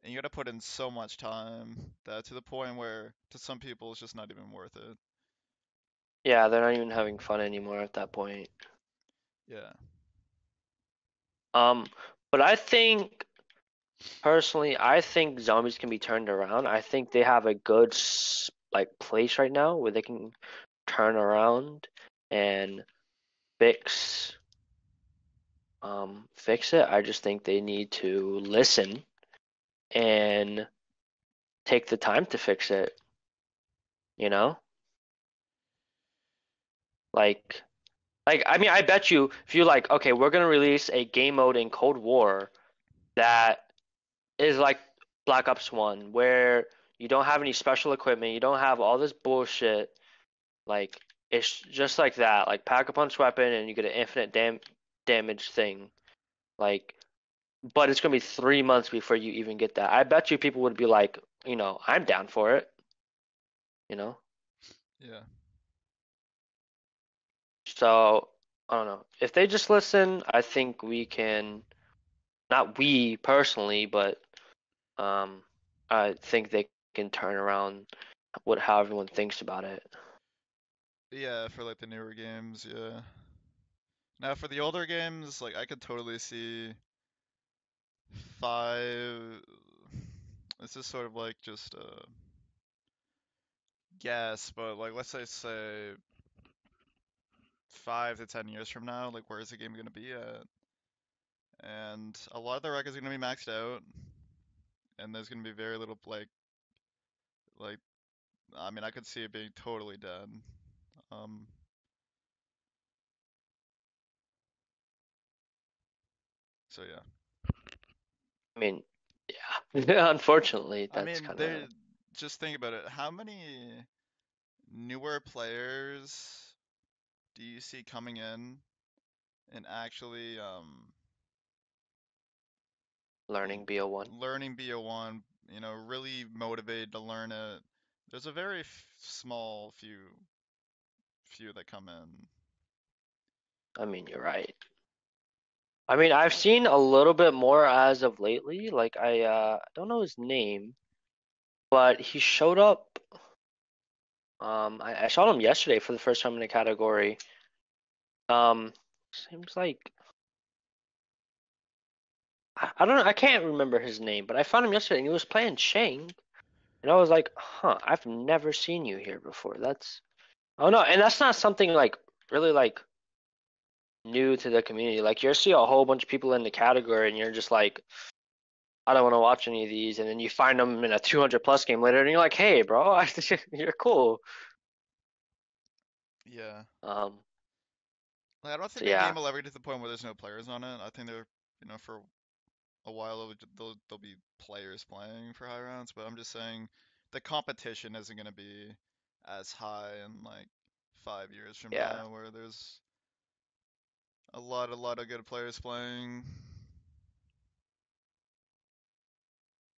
And you gotta put in so much time that to the point where to some people it's just not even worth it. Yeah, they're not even having fun anymore at that point. Yeah. Um, but I think personally, I think zombies can be turned around. I think they have a good like place right now where they can turn around and fix fix it. I just think they need to listen and take the time to fix it, you know? Like I mean I bet you if you like, okay, we're gonna release a game mode in Cold War that is like Black Ops 1 where you don't have any special equipment, you don't have all this bullshit. Like it's just like that, like pack a punch weapon and you get an infinite damage thing. Like, but it's gonna be 3 months before you even get that. I bet you people would be like, I'm down for it, you know? Yeah. So I don't know. If they just listen, I think we can, not we personally, but um, I think they can turn around how everyone thinks about it. Yeah, for like the newer games, yeah. Now for the older games, like I could totally see five. This is sort of like just a guess, but like let's say 5 to 10 years from now, like where is the game gonna be at? And a lot of the records are gonna be maxed out, and there's gonna be very little like I mean I could see it being totally dead. Um, so yeah. I mean, yeah, unfortunately, I that's mean, kind of. there. Just think about it. How many newer players do you see coming in and actually Learning BO1. learning BO1? Really motivated to learn it. There's a very small few that come in. I mean, you're right. I mean, I've seen a little bit more as of lately. Like I don't know his name, but he showed up. I saw him yesterday for the first time in the category. Um, seems like I don't know. I can't remember his name, but I found him yesterday and he was playing Shang, and I was like, huh, I've never seen you here before. That's oh no, and that's not something like really like new to the community. Like you see a whole bunch of people in the category, and you're just like, I don't want to watch any of these, and then you find them in a 200 plus game later, and you're like, hey, bro, you're cool. Yeah. Um, Like, I don't think so the yeah, game will ever get to the point where there's no players on it. I think for a while there'll be players playing for high rounds, but I'm just saying the competition isn't going to be as high in like 5 years from yeah, now, where there's a lot of good players playing.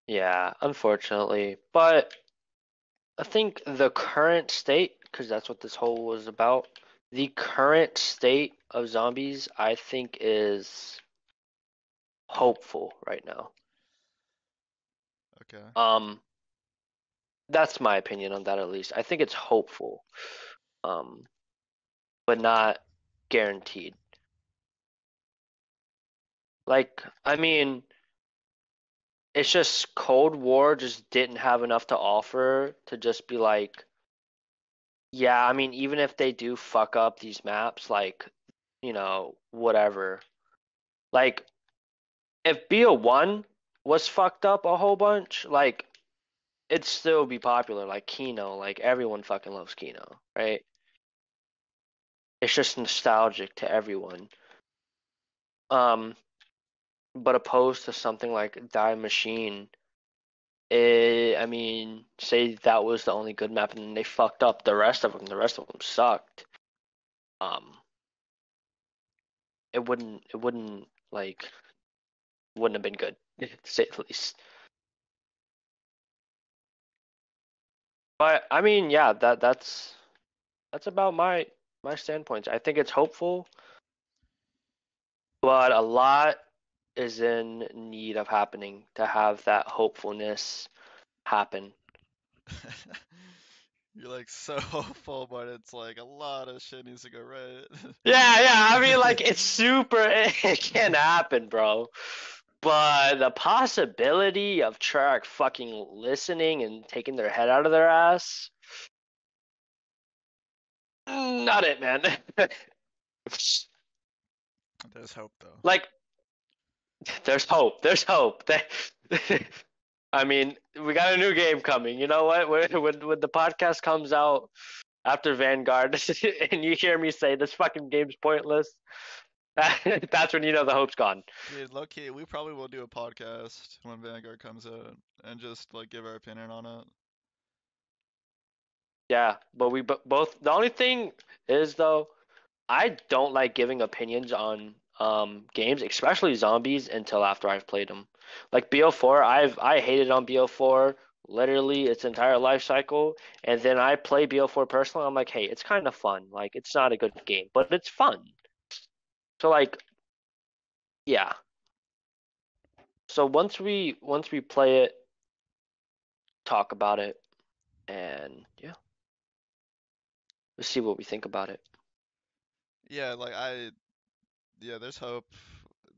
yeah, unfortunately, but I think the current state, because that's what this whole was about, the current state of zombies, I think, is hopeful right now. Okay. Um, that's my opinion on that at least. I think it's hopeful, um, but not guaranteed. Like, I mean, it's just Cold War just didn't have enough to offer to just be like, yeah, I mean, even if they do fuck up these maps, like, whatever. Like, if BO1 was fucked up a whole bunch, like, it'd still be popular. Like Kino, like, everyone fucking loves Kino, right? It's just nostalgic to everyone. Um, but opposed to something like Die Machine, I mean, say that was the only good map and then they fucked up the rest of them. The rest of them sucked. um, it wouldn't like wouldn't have been good to say the least. But I mean, yeah, that's about my standpoints. I think it's hopeful, but a lot is in need of happening to have that hopefulness happen. You're like so hopeful, but it's like a lot of shit needs to go right. Yeah, yeah. I mean, like it's super. It can happen, bro. But the possibility of Treyarch fucking listening and taking their head out of their ass, not it, man. There's hope though. Like, there's hope. There's hope. I mean, we got a new game coming. You know what? When the podcast comes out after Vanguard, and you hear me say this fucking game's pointless, that's when you know the hope's gone. Dude, low key, we probably will do a podcast when Vanguard comes out and just like give our opinion on it. Yeah, but we both. The only thing is though, I don't like giving opinions on games, especially zombies, until after I've played them. Like BO4, I hated on BO4 literally its entire life cycle, and then I play BO4 personally. I'm like, hey, it's kind of fun. Like it's not a good game, but it's fun. So like, yeah. So once we play it, talk about it, and yeah, let's see what we think about it. Yeah, yeah, there's hope.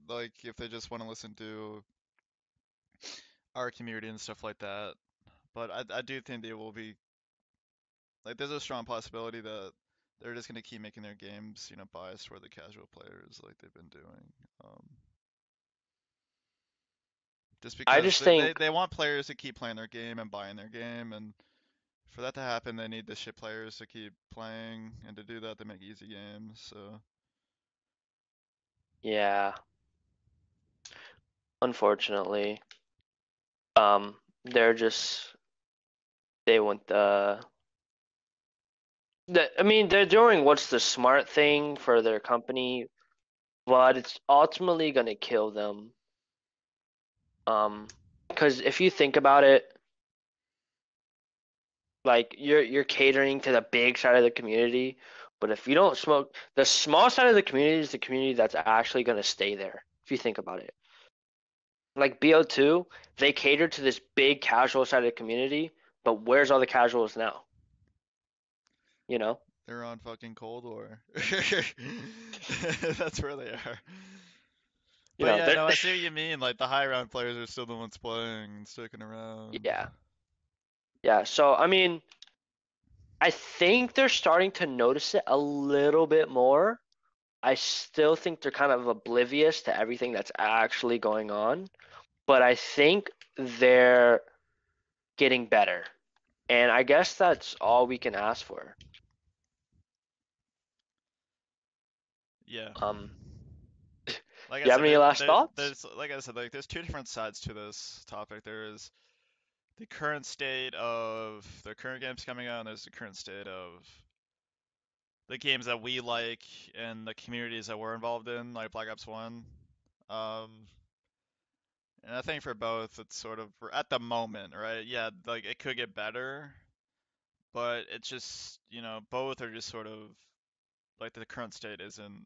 Like if they just want to listen to our community and stuff like that. But I do think they will be like there's a strong possibility that they're just gonna keep making their games, biased toward the casual players like they've been doing. Um, just I because just they, think, they want players to keep playing their game and buying their game, and for that to happen, they need the shit players to keep playing, and to do that, they make easy games. So yeah, unfortunately, they're just they want I mean, they're doing what's the smart thing for their company, but it's ultimately gonna kill them. Because if you think about it, like you're catering to the big side of the community, but if you don't smoke, the small side of the community is the community that's actually gonna stay there. If you think about it, like BO2, they cater to this big casual side of the community, but where's all the casuals now? You know? they're on fucking Cold War. That's where they are. You But know, yeah, they're no, I see what you mean. Like the high round players are still the ones playing and sticking around. yeah. Yeah, so I mean, I think they're starting to notice it a little bit more. I still think they're kind of oblivious to everything that's actually going on, but I think they're getting better. And I guess that's all we can ask for. Yeah. Um, Like I you have said, any last thoughts? there's like I said, like there's two different sides to this topic. There is the current state of the current games coming out, and there's the current state of the games that we like and the communities that we're involved in, like Black Ops 1. Um, and I think for both, it's sort of at the moment, right? Yeah, like it could get better, but it's just, both are just sort of like the current state isn't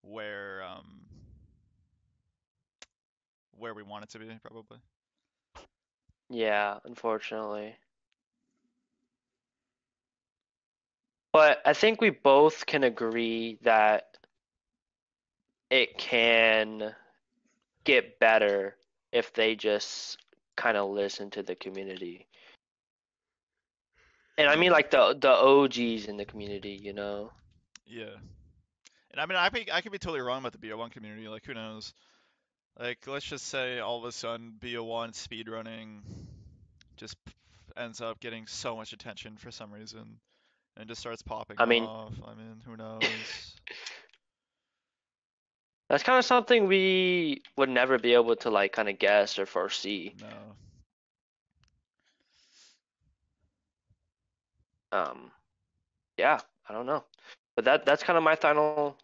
where where we want it to be, probably. Yeah, unfortunately. But I think we both can agree that it can get better if they just kind of listen to the community. And I mean Yeah. like the OGs in the community, you know? Yeah. And I mean, I could be totally wrong about the BO1 community. Like, who knows? Like, let's just say all of a sudden BO1 speedrunning just ends up getting so much attention for some reason and just starts popping I mean, off. I mean, who knows? that's kind of something we would never be able to like kind of guess or foresee. No. Um, yeah, I don't know. But that's kind of my final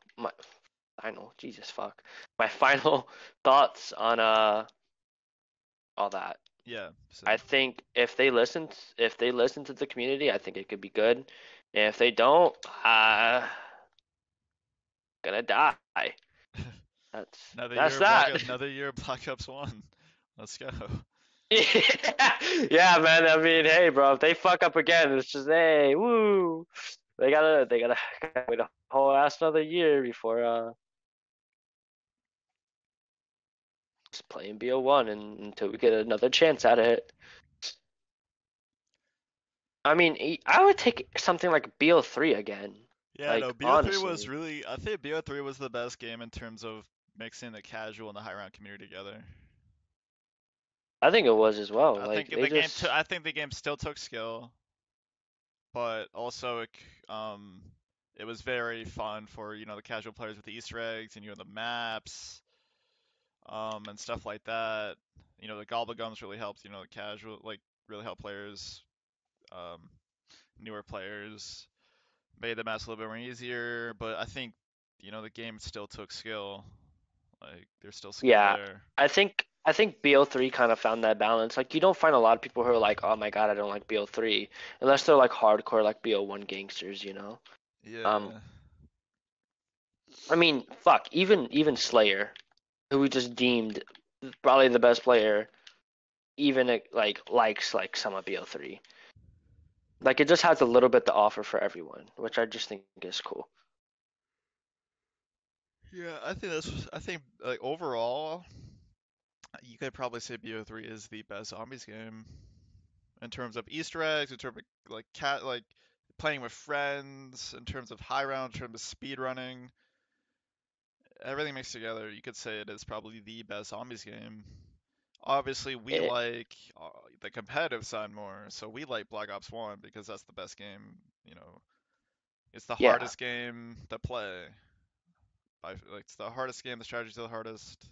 Jesus fuck my final thoughts on all that. Yeah, same. I think if they listen to the community, I think it could be good. And if they don't, gonna die. That's Another that's year of Black that. Ops, another year of Black Ops 1. Let's go. Yeah, man. I mean, hey, bro, if they fuck up again, it's just hey, woo. They gotta wait a whole ass another year before just playing BO1 and until we get another chance at it. I mean, I would take something like BO3 again. Yeah, no, Like BO3 was honestly, really, I think BO3 was the best game in terms of mixing the casual and the high round community together. I think it was as well. Like they just I think the game still took skill, but also it was very fun for, the casual players with the Easter eggs and, the maps, and stuff like that. The Gobblegums really helped, the casual, like, really helped players, um, newer players, made the maps a little bit more easier, but I think, the game still took skill. Like, there's still skill yeah. there. I think BO3 kind of found that balance. Like you don't find a lot of people who are like, oh my god, I don't like BO3, unless they're like hardcore like BO1 gangsters. Um, Yeah. I mean, fuck, even Slayer, who we just deemed probably the best player, even like likes like some of BO3. Like it just has a little bit to offer for everyone, which I just think is cool. Yeah, I think like overall, you could probably say BO3 is the best zombies game in terms of Easter eggs, in terms of like playing with friends, in terms of high round, in terms of speed running, everything mixed together. You could say it is probably the best zombies game. Obviously, we It, like the competitive side more, so we like Black Ops 1 because that's the best game. You know, it's the yeah, hardest game to play. Like it's the hardest game. The strategies are the hardest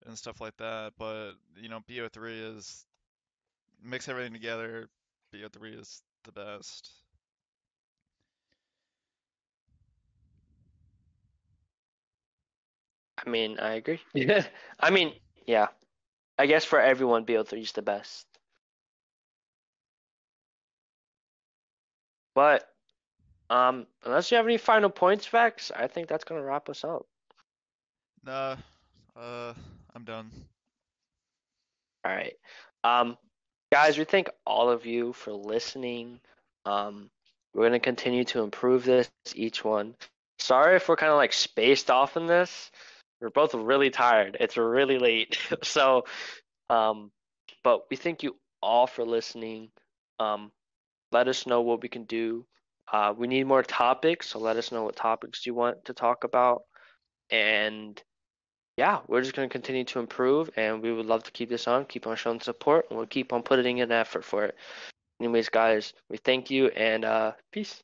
and stuff like that. But BO3 is mix everything together. BO3 is the best. I mean, I agree. Yeah. I mean, yeah. I guess for everyone, BO3 is the best. But unless you have any final points, Vex, I think that's gonna wrap us up. Nah, I'm done. All right. Um, guys, we thank all of you for listening. We're gonna continue to improve this each one. Sorry if we're kind of like spaced off in this. We're both really tired. It's really late. So, um, but we thank you all for listening. Um, let us know what we can do. We need more topics, so let us know what topics you want to talk about. And yeah, we're just going to continue to improve, and we would love to keep this on, keep on showing support, and we'll keep on putting in effort for it. Anyways, guys, we thank you, and peace.